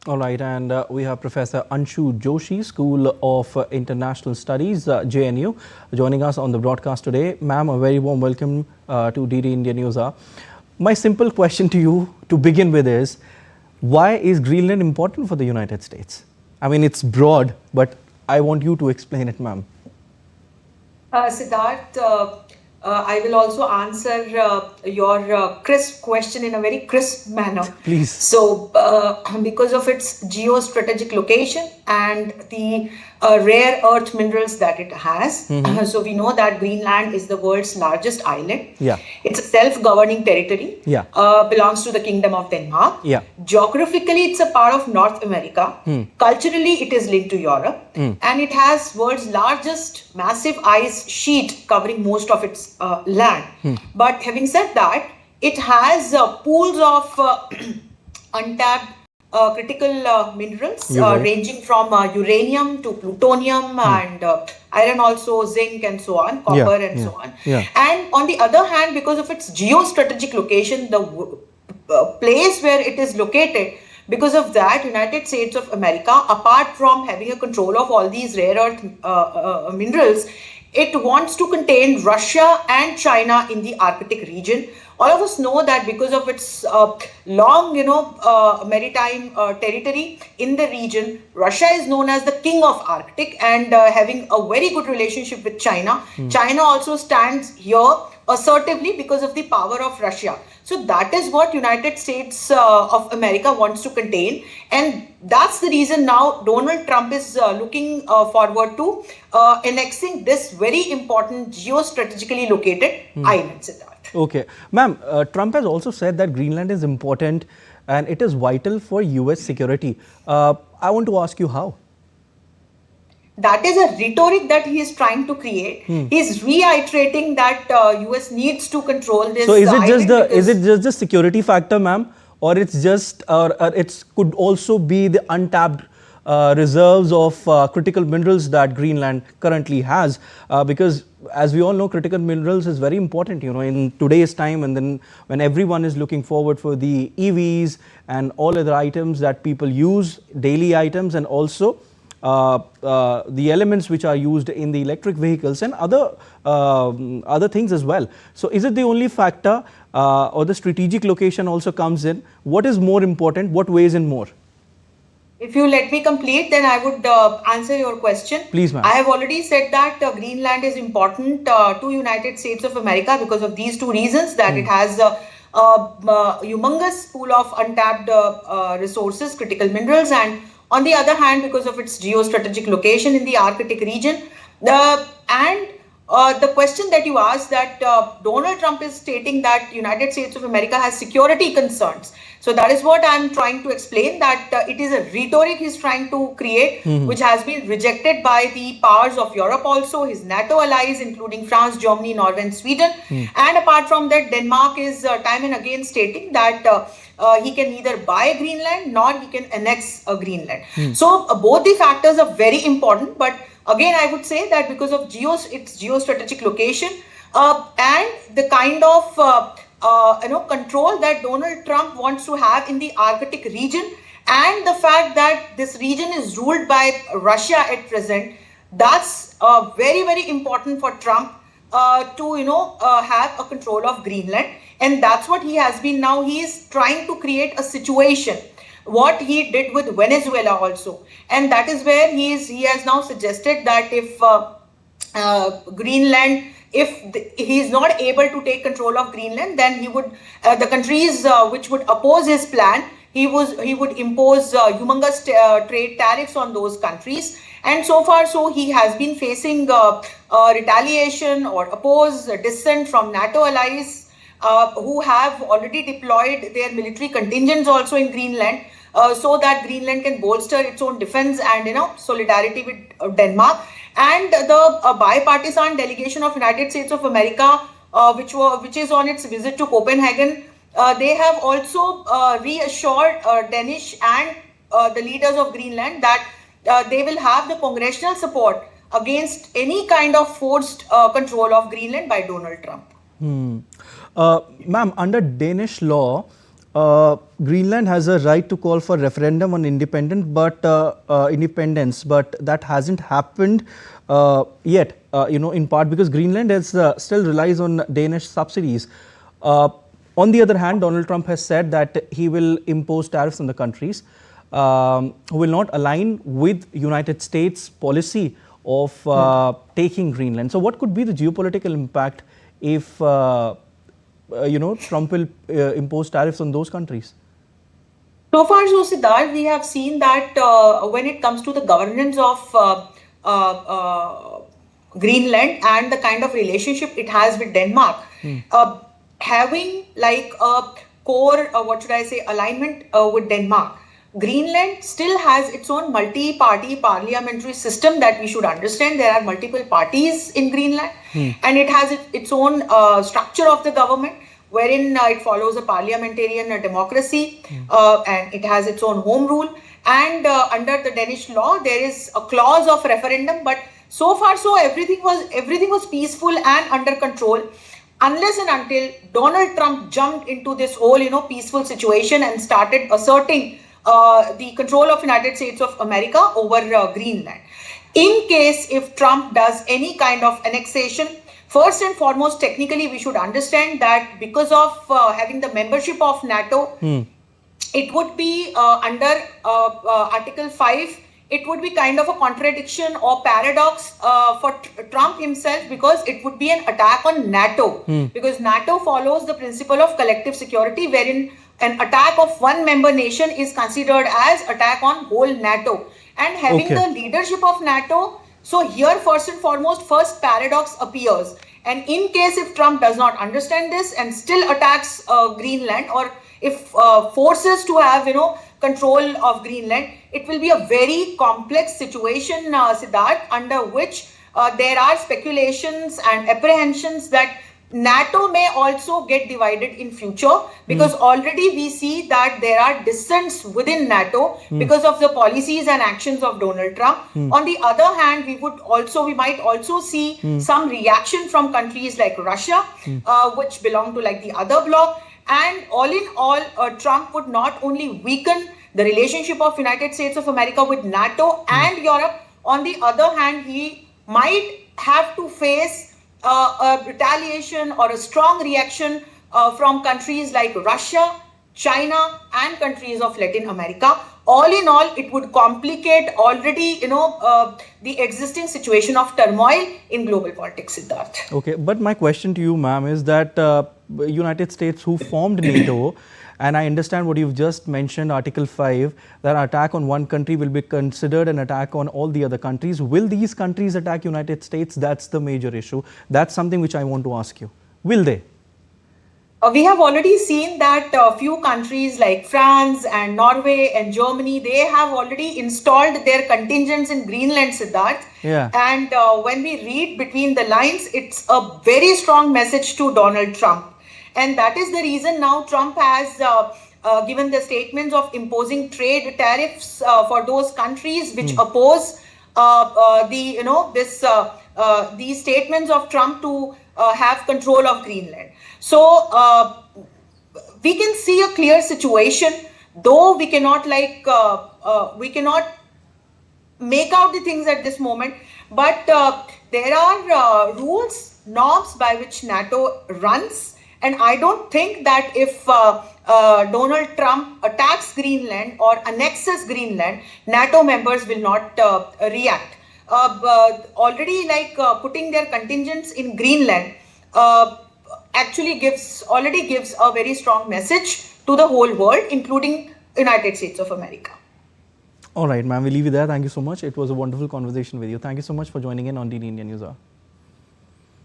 All right, and we have Professor Anshu Joshi, School of International Studies, JNU, joining us on the broadcast today. Ma'am, a very warm welcome to DD India News Hour. My simple question to you to begin with is, why is Greenland important for the United States? I mean, it's broad, but I want you to explain it, ma'am. Siddharth, I will also answer your crisp question in a very crisp manner. Please. So, because of its geostrategic location and the rare earth minerals that it has, so we know that Greenland is the world's largest island. Yeah. It's a self-governing territory. Yeah. Belongs to the Kingdom of Denmark. Yeah. Geographically, it's a part of North America. Culturally, it is linked to Europe. And it has world's largest massive ice sheet covering most of its land. But having said that, it has pools of untapped critical minerals ranging from uranium to plutonium and iron, also zinc and so on, copper and so on. And on the other hand, because of its geostrategic location, the place where it is located, because of that, United States of America, apart from having a control of all these rare earth minerals, it wants to contain Russia and China in the Arctic region. All of us know that because of its long, maritime territory in the region, Russia is known as the king of Arctic and having a very good relationship with China. China also stands here assertively because of the power of Russia. So that is what United States of America wants to contain, and that's the reason now Donald Trump is looking forward to annexing this very important geostrategically located island, Siddharth. Okay. Ma'am, Trump has also said that Greenland is important and it is vital for US security. I want to ask you how. That is a rhetoric that he is trying to create. He is reiterating that US needs to control this. So is it just the security factor, ma'am, or it's just it could also be the untapped reserves of critical minerals that Greenland currently has, because as we all know, critical minerals is very important, in today's time, and then when everyone is looking forward for the EVs and all other items that people use, daily items, and also the elements which are used in the electric vehicles and other things as well. So is it the only factor, or the strategic location also comes in? What is more important? What weighs in more? If you let me complete, then I would answer your question. Please, ma'am. I have already said that Greenland is important to United States of America because of these two reasons, that it has a humongous pool of untapped resources, critical minerals, and on the other hand, because of its geostrategic location in the Arctic region. The question that you asked, that Donald Trump is stating that United States of America has security concerns. So that is what I am trying to explain, that it is a rhetoric he's trying to create, which has been rejected by the powers of Europe also, his NATO allies, including France, Germany, Norway, and Sweden. And apart from that, Denmark is time and again stating that he can neither buy Greenland nor he can annex Greenland. So both the factors are very important, but again, I would say that because of its geostrategic location and the kind of control that Donald Trump wants to have in the Arctic region, and the fact that this region is ruled by Russia at present, that's very, very important for Trump to have a control of Greenland. And that's what he has been now. He is trying to create a situation, what he did with Venezuela also. And that is where he has now suggested that if Greenland, if he is not able to take control of Greenland, then he would, the countries which would oppose his plan, he would impose humongous trade tariffs on those countries. And so far, so he has been facing retaliation or dissent from NATO allies who have already deployed their military contingents also in Greenland, so that Greenland can bolster its own defense and solidarity with Denmark. And the bipartisan delegation of United States of America, which is on its visit to Copenhagen, they have also reassured Danish and the leaders of Greenland that they will have the congressional support against any kind of forced control of Greenland by Donald Trump. Ma'am, under Danish law, Greenland has a right to call for referendum on independence, but that hasn't happened yet. In part because Greenland still relies on Danish subsidies. On the other hand, Donald Trump has said that he will impose tariffs on the countries who will not align with United States policy of taking Greenland. So, what could be the geopolitical impact if Trump will impose tariffs on those countries? So far, so Siddharth, we have seen that when it comes to the governance of Greenland and the kind of relationship it has with Denmark, having like a core, alignment with Denmark, Greenland still has its own multi-party parliamentary system that we should understand. There are multiple parties in Greenland, and it has its own structure of the government, wherein it follows a parliamentarian democracy, and it has its own home rule. And under the Danish law, there is a clause of referendum. But so far, so everything was peaceful and under control, unless and until Donald Trump jumped into this whole peaceful situation and started asserting the control of United States of America over Greenland. In case if Trump does any kind of annexation, first and foremost, technically we should understand that because of having the membership of NATO, it would be under Article 5, it would be kind of a contradiction or paradox for Trump himself, because it would be an attack on NATO, because NATO follows the principle of collective security, wherein an attack of one member nation is considered as attack on whole NATO. And having the leadership of NATO, so here first and foremost, first paradox appears. And in case if Trump does not understand this and still attacks Greenland, or if forces to have control of Greenland, it will be a very complex situation, Siddharth, under which there are speculations and apprehensions that NATO may also get divided in future, because already we see that there are dissents within NATO because of the policies and actions of Donald Trump. On the other hand, we might also see some reaction from countries like Russia, which belong to like the other bloc. And all in all, Trump would not only weaken the relationship of United States of America with NATO and Europe. On the other hand, he might have to face a retaliation or a strong reaction from countries like Russia, China, and countries of Latin America. All in all, it would complicate already, the existing situation of turmoil in global politics, Siddharth. Okay, but my question to you, ma'am, is that United States, who formed NATO, and I understand what you've just mentioned, Article 5, that an attack on one country will be considered an attack on all the other countries. Will these countries attack United States? That's the major issue. That's something which I want to ask you. Will they? We have already seen that a few countries like France and Norway and Germany, they have already installed their contingents in Greenland, Siddharth. Yeah. And when we read between the lines, it's a very strong message to Donald Trump. And that is the reason now Trump has given the statements of imposing trade tariffs for those countries which oppose these statements of Trump to have control of Greenland. So we can see a clear situation, though we cannot we cannot make out the things at this moment. But there are rules, norms by which NATO runs. And I don't think that if Donald Trump attacks Greenland or annexes Greenland, NATO members will not react. Already putting their contingents in Greenland actually already gives a very strong message to the whole world, including United States of America. All right, ma'am, we'll leave it there. Thank you so much. It was a wonderful conversation with you. Thank you so much for joining in on DD India News Hour.